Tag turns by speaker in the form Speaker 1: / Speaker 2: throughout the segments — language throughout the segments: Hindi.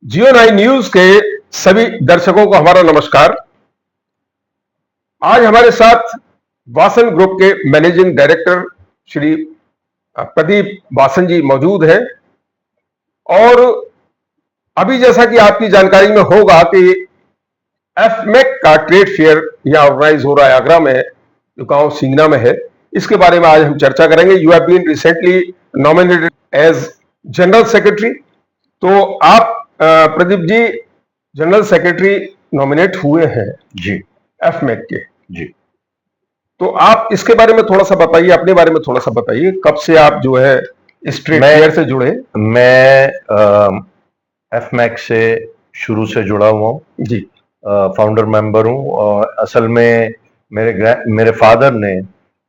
Speaker 1: जियो 9 न्यूज के सभी दर्शकों को हमारा नमस्कार। आज हमारे साथ वासन ग्रुप के मैनेजिंग डायरेक्टर श्री प्रदीप वासन जी मौजूद हैं। और अभी जैसा कि आपकी जानकारी में होगा कि एफमेक का ट्रेड फेयर यहाँ ऑर्गेनाइज हो रहा है आगरा में, जो गांव सिंगना में है। इसके बारे में आज हम चर्चा करेंगे। You have been recently nominated as general secretary. तो आप Pradeep ji general secretary nominate हुए हैं
Speaker 2: जी
Speaker 1: एफमेक के।
Speaker 2: जी
Speaker 1: तो आप इसके बारे में थोड़ा सा बताइए, अपने बारे में थोड़ा सा बताइए, कब से आप जो है इस ट्रेड फेयर से जुड़े?
Speaker 2: मैं एफमैक से शुरू से जुड़ा हुआ हूँ
Speaker 1: जी।
Speaker 2: फाउंडर मेंबर हूँ। और असल में मेरे फादर ने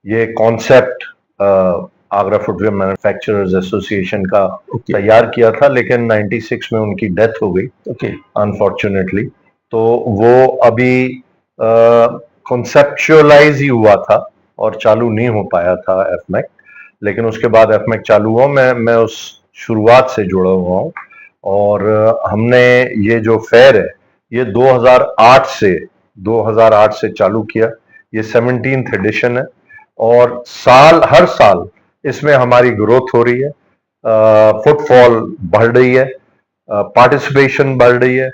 Speaker 2: ये concept Agra footwear manufacturers association का तैयार किया था, लेकिन 96 में उनकी डेथ हो गई अनफॉर्चुनेटली। तो वो अभी कॉन्सेप्चुअलाइज ही हुआ था और चालू नहीं हो पाया था एफमैक। लेकिन उसके बाद एफमैक चालू हुआ, मैं उस शुरुआत से जुड़ा हुआ हूँ। और हमने ये जो फेयर है ये 2008 से चालू किया। ये 17th एडिशन है और हर साल इसमें हमारी ग्रोथ हो रही है, फुटफॉल बढ़ रही है, पार्टिसिपेशन बढ़ रही है,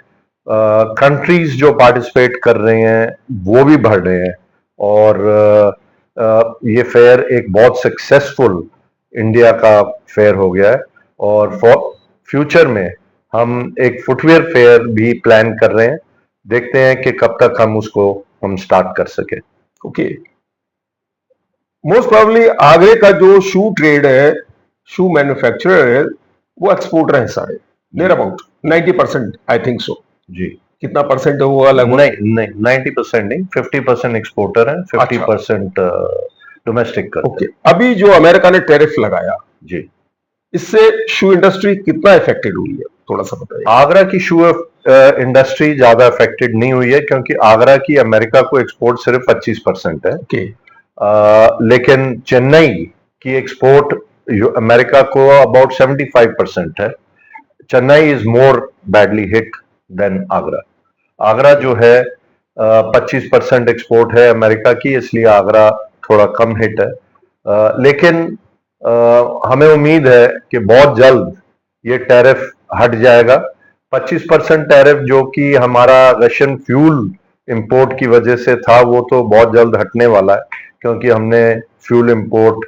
Speaker 2: कंट्रीज जो पार्टिसिपेट कर रहे हैं वो भी बढ़ रहे हैं। और ये फेयर एक बहुत सक्सेसफुल इंडिया का फेयर हो गया है। और फ्यूचर में हम एक फुटवेयर फेयर भी प्लान कर रहे हैं। देखते हैं कि कब तक हम स्टार्ट कर सके।
Speaker 1: ओके। मोस्ट प्रोबेबली आगरे का जो शू ट्रेड है, शू मैन्युफैक्चरर है, वो एक्सपोर्टर है सारे, near about 90%, I think so.
Speaker 2: जी।
Speaker 1: कितना परसेंट होगा लगभग?
Speaker 2: नहीं 90% नहीं, 50% एक्सपोर्टर है, 50% डोमेस्टिक करते
Speaker 1: ओके। अभी जो अमेरिका ने टैरिफ लगाया
Speaker 2: जी,
Speaker 1: इससे शू इंडस्ट्री कितना इफेक्टेड हुई है, थोड़ा सा बताइए।
Speaker 2: आगरा की शू इंडस्ट्री ज्यादा अफेक्टेड नहीं हुई है, क्योंकि आगरा की अमेरिका को एक्सपोर्ट सिर्फ 25% है।
Speaker 1: ओके।
Speaker 2: लेकिन चेन्नई की एक्सपोर्ट अमेरिका को अबाउट 75% है। Chennai is more badly hit than Agra. Agra जो है 25% एक्सपोर्ट है अमेरिका की, इसलिए आगरा थोड़ा कम हिट है। लेकिन हमें उम्मीद है कि बहुत जल्द ये टैरिफ हट जाएगा। 25% टैरिफ जो कि हमारा रशियन फ्यूल इंपोर्ट की वजह से था, वो तो बहुत जल्द हटने वाला है, क्योंकि हमने फ्यूल इंपोर्ट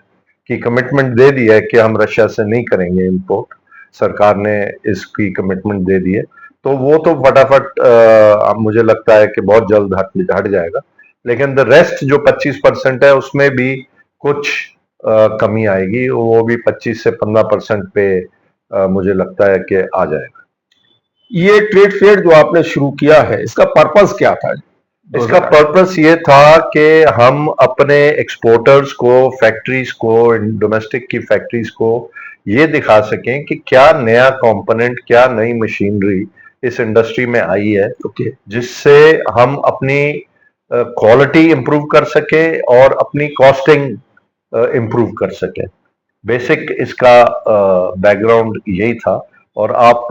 Speaker 2: की कमिटमेंट दे दी है कि हम रशिया से नहीं करेंगे इंपोर्ट। सरकार ने इसकी कमिटमेंट दे दी है, तो वो तो फटाफट मुझे लगता है कि बहुत जल्द हट जाएगा। लेकिन द रेस्ट जो 25% है उसमें भी कुछ कमी आएगी, वो भी 25 से 15% पे मुझे लगता है कि आ जाएगा।
Speaker 1: ये ट्रेड फेयर जो आपने शुरू किया है, इसका पर्पस क्या था?
Speaker 2: इसका पर्पस ये था कि हम अपने एक्सपोर्टर्स को, फैक्ट्रीज को, डोमेस्टिक की फैक्ट्रीज को ये दिखा सकें कि क्या नया कंपोनेंट, क्या नई मशीनरी इस इंडस्ट्री में आई है, जिससे हम अपनी क्वालिटी इंप्रूव कर सके और अपनी कॉस्टिंग इंप्रूव कर सके। बेसिक इसका बैकग्राउंड यही था। और आप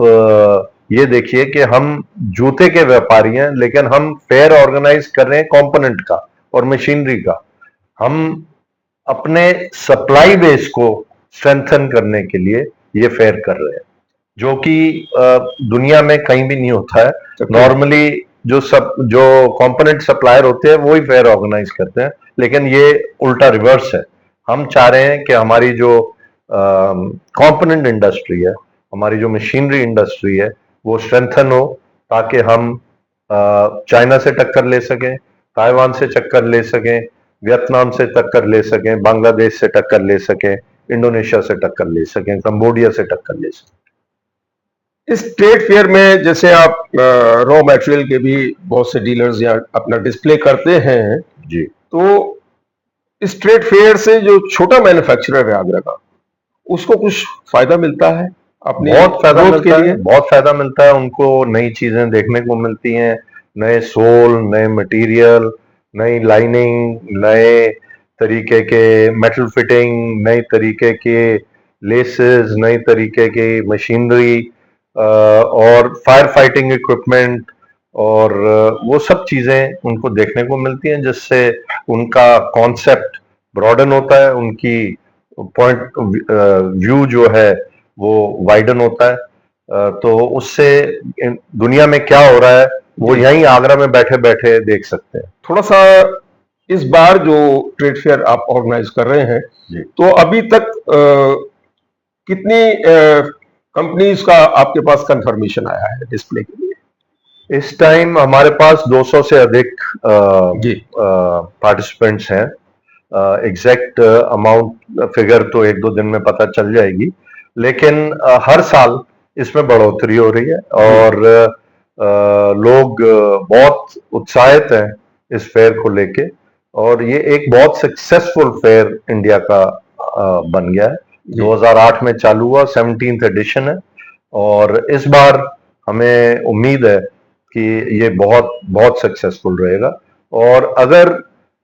Speaker 2: ये देखिए कि हम जूते के व्यापारी हैं, लेकिन हम फेयर ऑर्गेनाइज कर रहे हैं कंपोनेंट का और मशीनरी का। हम अपने सप्लाई बेस को स्ट्रेंथन करने के लिए ये फेयर कर रहे हैं, जो कि दुनिया में कहीं भी नहीं होता है। नॉर्मली जो कंपोनेंट सप्लायर होते हैं वो ही फेयर ऑर्गेनाइज करते हैं, लेकिन ये उल्टा रिवर्स है। हम चाह रहे हैं कि हमारी जो कंपोनेंट इंडस्ट्री है, हमारी जो मशीनरी इंडस्ट्री है, वो स्ट्रेंथन हो, ताकि हम चाइना से टक्कर ले सकें, ताइवान से टक्कर ले सकें, वियतनाम से टक्कर ले सकें, बांग्लादेश से टक्कर ले सकें, इंडोनेशिया से टक्कर ले सकें, कंबोडिया से टक्कर ले सकें।
Speaker 1: इस ट्रेड फेयर में जैसे आप रॉ मटेरियल के भी बहुत से डीलर्स यहाँ अपना डिस्प्ले करते हैं
Speaker 2: जी,
Speaker 1: तो इस ट्रेड फेयर से जो छोटा मैन्युफैक्चरर है आगरा का, उसको कुछ फायदा मिलता है? अपनी
Speaker 2: बहुत फायदा
Speaker 1: ग्रोथ
Speaker 2: मिलता
Speaker 1: के लिए
Speaker 2: है, बहुत फायदा मिलता है। उनको नई चीजें देखने को मिलती हैं, नए सोल, नए मटेरियल, नई लाइनिंग, नए तरीके के मेटल फिटिंग, नई तरीके के लेसेस, नई तरीके की मशीनरी, और फायर फाइटिंग इक्विपमेंट और वो सब चीजें उनको देखने को मिलती हैं, जिससे उनका कॉन्सेप्ट ब्रॉडन होता है, उनकी पॉइंट व्यू जो है वो वाइडन होता है। तो उससे दुनिया में क्या हो रहा है वो
Speaker 1: जी।
Speaker 2: यहीं आगरा में बैठे बैठे देख सकते हैं।
Speaker 1: थोड़ा सा इस बार जो ट्रेड फेयर आप ऑर्गेनाइज कर रहे हैं,
Speaker 2: जी।
Speaker 1: तो अभी तक कितनी कंपनीज का आपके पास कंफर्मेशन आया है डिस्प्ले के लिए?
Speaker 2: इस टाइम हमारे पास 200 से अधिक
Speaker 1: जी।
Speaker 2: पार्टिसिपेंट्स हैं। एग्जैक्ट अमाउंट फिगर तो एक दो दिन में पता चल जाएगी, लेकिन हर साल इसमें बढ़ोतरी हो रही है और लोग बहुत उत्साहित हैं इस फेयर को लेके, और ये एक बहुत सक्सेसफुल फेयर इंडिया का बन गया है। 2008 में चालू हुआ, 17th एडिशन है, और इस बार हमें उम्मीद है कि ये बहुत बहुत सक्सेसफुल रहेगा। और अगर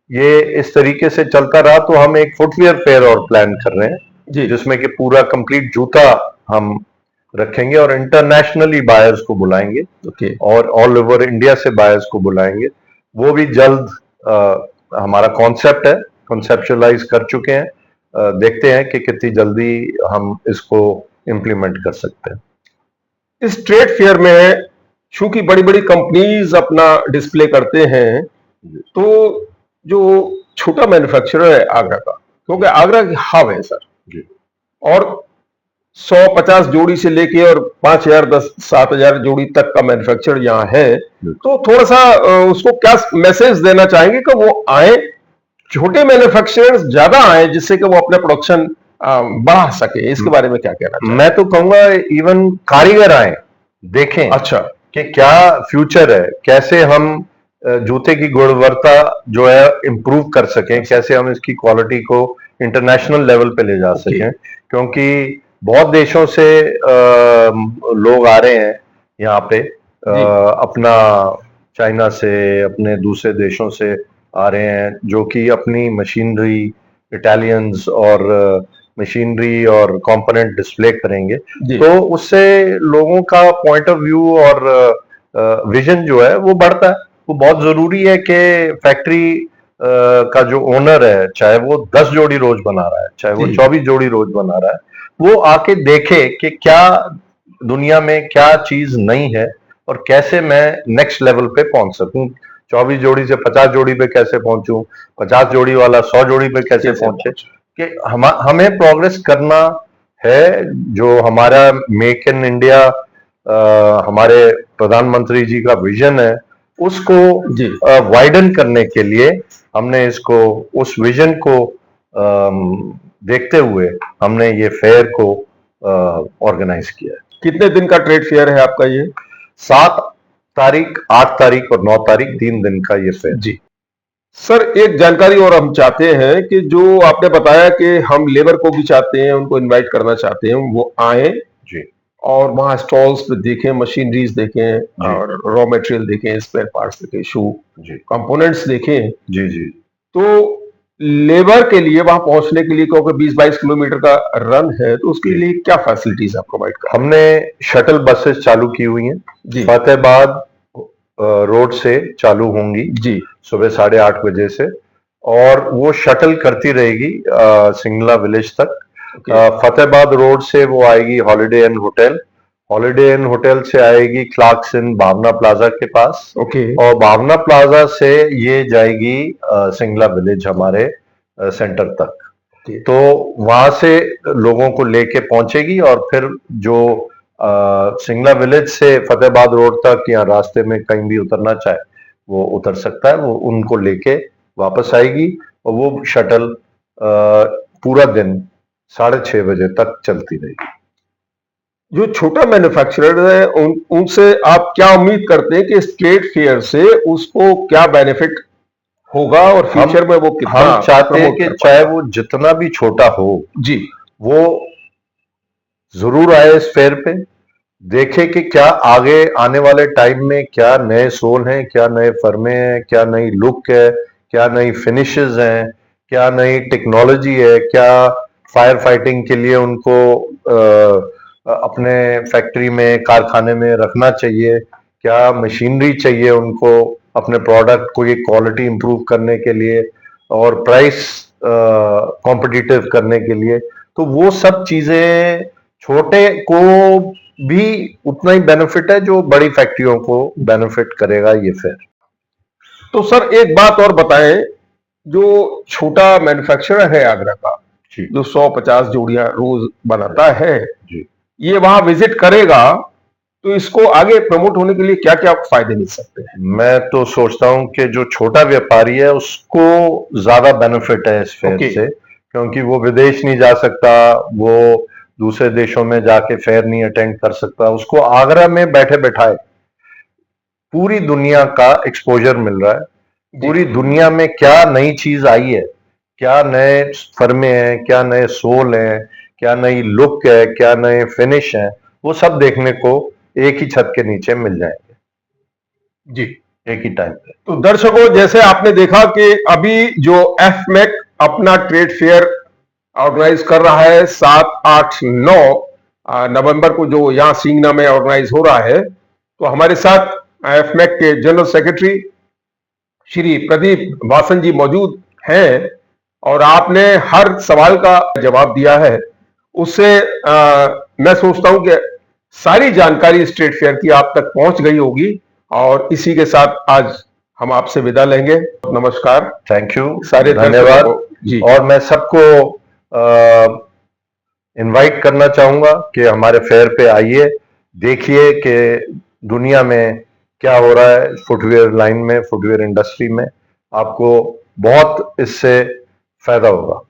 Speaker 2: ये इस तरीके से चलता रहा तो हम एक फुटवियर फेयर और प्लान कर रहे हैं,
Speaker 1: जी।
Speaker 2: जिसमें कि पूरा कंप्लीट जूता हम रखेंगे और इंटरनेशनली बायर्स को बुलाएंगे
Speaker 1: ओके।
Speaker 2: और ऑल ओवर इंडिया से बायर्स को बुलाएंगे। वो भी जल्द हमारा कॉन्सेप्ट है, कॉन्सेप्चुअलाइज कर चुके हैं। देखते हैं कि कितनी जल्दी हम इसको इम्प्लीमेंट कर सकते हैं।
Speaker 1: इस ट्रेड फेयर में चूंकि बड़ी बड़ी कंपनीज अपना डिस्प्ले करते हैं, तो जो छोटा मैन्युफैक्चरर है आगरा का, क्योंकि आगरा की हब है सर,
Speaker 2: जी।
Speaker 1: और 150 जोड़ी से लेके और 5,000 7,000 जोड़ी तक का मैन्युफैक्चर यहाँ है, तो थोड़ा सा उसको क्या मैसेज देना चाहेंगे कि वो आए, छोटे मैन्युफैक्चरर्स ज्यादा आए, जिससे कि वो अपना प्रोडक्शन बढ़ा सके? इसके बारे में क्या कहना चाहिए?
Speaker 2: मैं तो कहूंगा इवन कारीगर आए, देखें
Speaker 1: अच्छा।
Speaker 2: कि क्या फ्यूचर है, कैसे हम जूते की गुणवत्ता जो है इंप्रूव कर सकें, कैसे हम इसकी क्वालिटी को इंटरनेशनल लेवल पे ले जा सकें, क्योंकि बहुत देशों से लोग आ रहे हैं यहाँ पे, अपना चाइना से, अपने दूसरे देशों से आ रहे हैं, जो कि अपनी मशीनरी, इटालियंस और मशीनरी और कंपोनेंट डिस्प्ले करेंगे। तो उससे लोगों का पॉइंट ऑफ व्यू और विजन जो है वो बढ़ता है। वो बहुत जरूरी है कि फैक्ट्री का जो ओनर है, चाहे वो 10 जोड़ी रोज बना रहा है, चाहे वो 24 जोड़ी रोज बना रहा है, वो आके देखे कि क्या दुनिया में क्या चीज नई है और कैसे मैं नेक्स्ट लेवल पे पहुंच सकूं। 24 जोड़ी से 50 जोड़ी पे कैसे पहुंचूं, 50 जोड़ी वाला 100 जोड़ी पे कैसे पहुंचे, कि हमें प्रोग्रेस करना है। जो हमारा मेक इन इंडिया हमारे प्रधानमंत्री जी का विजन है, उसको वाइडन करने के लिए हमने इसको, उस विजन को देखते हुए हमने ये फेयर को ऑर्गेनाइज किया है।
Speaker 1: कितने दिन का ट्रेड फेयर है आपका ये?
Speaker 2: 7 तारीख, 8 तारीख और 9 तारीख, 3 दिन का ये फेयर।
Speaker 1: जी सर, एक जानकारी और हम चाहते हैं कि जो आपने बताया कि हम लेबर को भी चाहते हैं, उनको इनवाइट करना चाहते हैं, वो आए
Speaker 2: जी, और
Speaker 1: और वहां स्टॉल्स पे देखें, मशीनरीज देखें और रॉ मटेरियल देखें, स्पेयर पार्ट्स देखें, शू कंपोनेंट्स देखें।
Speaker 2: जी जी।
Speaker 1: तो लेबर के लिए वहां पहुंचने के लिए, क्योंकि 20-22 किलोमीटर का रन है, तो उसके लिए क्या फैसिलिटीज आप प्रोवाइड कर?
Speaker 2: हमने शटल बसेस चालू की हुई हैं, फतेहाबाद रोड से चालू होंगी जी, सुबह 8:30 बजे से, और वो शटल करती रहेगी सिंगला विलेज तक। फतेहाबाद रोड से वो आएगी हॉलिडे इन होटल, हॉलिडे इन होटल से आएगी क्लार्क्सन भावना प्लाजा के पास, और भावना प्लाजा से ये जाएगी सिंगला विलेज हमारे सेंटर तक। तो वहां से लोगों को लेके पहुंचेगी, और फिर जो सिंगला विलेज से फतेहाबाद रोड तक या रास्ते में कहीं भी उतरना चाहे वो उतर सकता है, वो उनको लेके वापस आएगी, और वो शटल पूरा दिन 6:30 बजे तक चलती रहेगी।
Speaker 1: जो छोटा मैन्युफैक्चरर है, उनसे आप क्या उम्मीद करते हैं कि इस ट्रेड फेयर से उसको क्या बेनिफिट होगा और फ्यूचर में वो कितना?
Speaker 2: हम चाहते हैं कि चाहे वो जितना भी छोटा हो जी, वो जरूर आए इस फेयर पे, देखे कि क्या आगे आने वाले टाइम में क्या नए सोल हैं, क्या नए फर्मे हैं, क्या नई लुक है, क्या नई फिनिशेस हैं, क्या नई टेक्नोलॉजी है, क्या फायर फाइटिंग के लिए उनको अपने फैक्ट्री में, कारखाने में रखना चाहिए, क्या मशीनरी चाहिए उनको अपने प्रोडक्ट को ये क्वालिटी इंप्रूव करने के लिए और प्राइस कॉम्पिटिटिव करने के लिए। तो वो सब चीजें छोटे को भी उतना ही बेनिफिट है जो बड़ी फैक्ट्रियों को बेनिफिट करेगा ये फेयर।
Speaker 1: तो सर एक बात और बताएं, जो छोटा मैन्युफैक्चरर है आगरा का,
Speaker 2: जी
Speaker 1: जो 150 जोड़ियां रोज बनाता है,
Speaker 2: जी।
Speaker 1: ये वहां विजिट करेगा तो इसको आगे प्रमोट होने के लिए क्या क्या फायदे मिल सकते हैं?
Speaker 2: मैं तो सोचता हूं कि जो छोटा व्यापारी है उसको ज्यादा बेनिफिट है इस फेयर
Speaker 1: ओके।
Speaker 2: से, क्योंकि वो विदेश नहीं जा सकता, वो दूसरे देशों में जाके फेयर नहीं अटेंड कर सकता, उसको आगरा में बैठे बैठाए पूरी दुनिया का एक्सपोजर मिल रहा है। पूरी दुनिया में क्या नई चीज आई है, क्या नए फर्मे हैं, क्या नए सोल हैं, क्या नई लुक है, क्या नए फिनिश हैं, वो सब देखने को एक ही छत के नीचे मिल जाएंगे
Speaker 1: जी।
Speaker 2: एक ही टाइम पे।
Speaker 1: तो दर्शकों, जैसे आपने देखा कि अभी जो एफमेक अपना ट्रेड फेयर ऑर्गेनाइज कर रहा है 7, 8, 9 नवंबर को, जो यहाँ सिंगना में ऑर्गेनाइज हो रहा है, तो हमारे साथ एफमेक के जनरल सेक्रेटरी श्री प्रदीप वासन जी मौजूद हैं और आपने हर सवाल का जवाब दिया है। उससे मैं सोचता हूं कि सारी जानकारी स्टेट फेयर की आप तक पहुंच गई होगी और इसी के साथ आज हम आपसे विदा लेंगे। नमस्कार।
Speaker 2: थैंक यू,
Speaker 1: सारे
Speaker 2: धन्यवाद
Speaker 1: जी।
Speaker 2: और मैं सबको इनवाइट करना चाहूंगा कि हमारे फेयर पे आइए, देखिए कि दुनिया में क्या हो रहा है फुटवेयर लाइन में, फुटवेयर इंडस्ट्री में। आपको बहुत इससे फायदा होगा।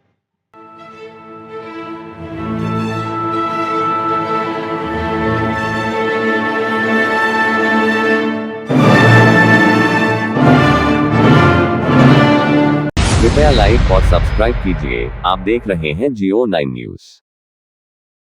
Speaker 3: कृपया लाइक और सब्सक्राइब कीजिए। आप देख रहे हैं जियो 9 न्यूज़।